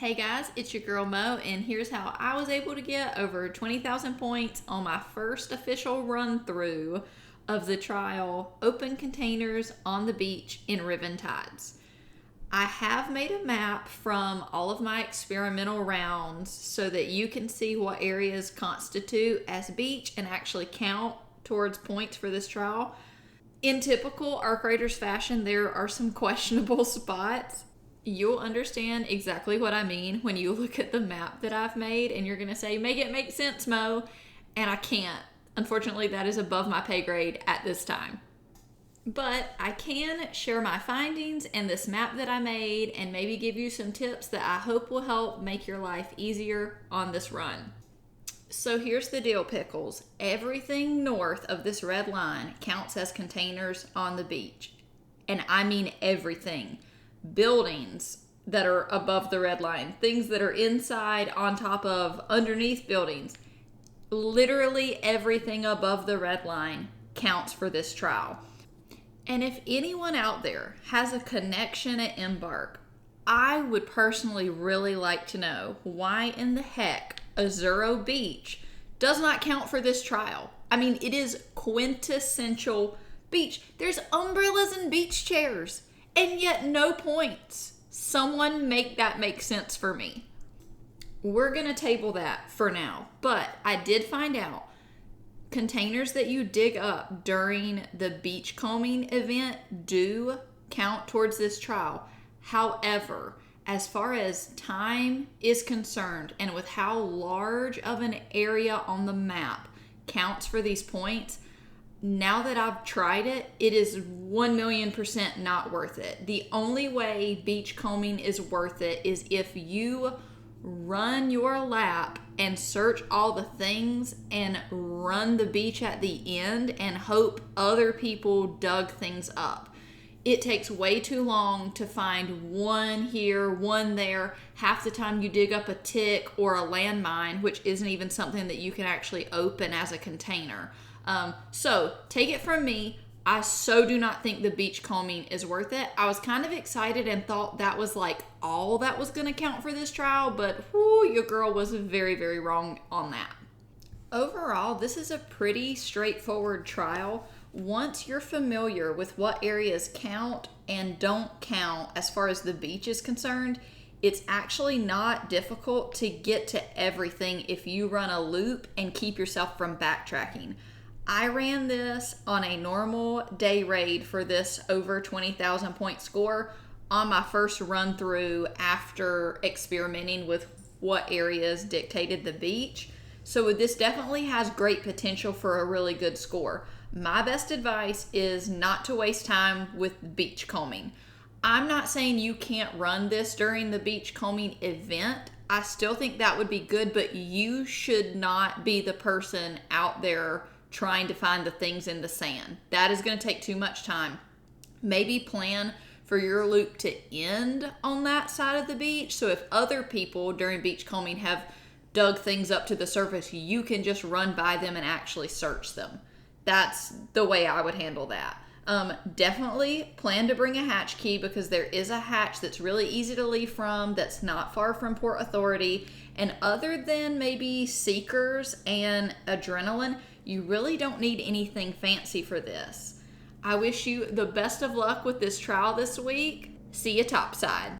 Hey guys, it's your girl Mo, and here's how I was able to get over 20,000 points on my first official run through of the trial Open Containers on the Beach in Riven Tides. I have made a map from all of my experimental rounds so that you can see what areas constitute as beach and actually count towards points for this trial. In typical Arc Raiders fashion, there are some questionable spots. You'll understand exactly what I mean when you look at the map that I've made, and you're going to say, make it make sense, Mo. And I can't. Unfortunately, that is above my pay grade at this time. But I can share my findings and this map that I made and maybe give you some tips that I hope will help make your life easier on this run. So here's the deal, Pickles. Everything north of this red line counts as containers on the beach. And I mean everything. Buildings that are above the red line, things that are inside, on top of, underneath buildings. Literally everything above the red line counts for this trial. And if anyone out there has a connection at Embark, I would personally really like to know why in the heck Azuro Beach does not count for this trial. I mean, it is quintessential beach. There's umbrellas and beach chairs, and yet no points. Someone make that make sense for me. We're gonna table that for now, but I did find out containers that you dig up during the beach combing event do count towards this trial. However, as far as time is concerned, and with how large of an area on the map counts for these points, now that I've tried it, it is 1,000,000% not worth it. The only way beach combing is worth it is if you run your lap and search all the things and run the beach at the end and hope other people dug things up. It takes way too long to find one here, one there. Half the time you dig up a tick or a landmine, which isn't even something that you can actually open as a container. So take it from me, I so do not think the beach combing is worth it. I was kind of excited and thought that was like all that was going to count for this trial, but whoo, your girl was very, very wrong on that. Overall, this is a pretty straightforward trial. Once you're familiar with what areas count and don't count as far as the beach is concerned, it's actually not difficult to get to everything if you run a loop and keep yourself from backtracking. I ran this on a normal day raid for this over 20,000 point score on my first run through after experimenting with what areas dictated the beach. So this definitely has great potential for a really good score. My best advice is not to waste time with beach combing. I'm not saying you can't run this during the beach combing event. I still think that would be good, but you should not be the person out there trying to find the things in the sand. That is going to take too much time. Maybe plan for your loop to end on that side of the beach, so if other people during beach combing have dug things up to the surface, you can just run by them and actually search them. That's the way I would handle that. Definitely plan to bring a hatch key, because there is a hatch that's really easy to leave from, that's not far from Port Authority, and other than maybe seekers and adrenaline, you really don't need anything fancy for this. I wish you the best of luck with this trial this week. See you topside.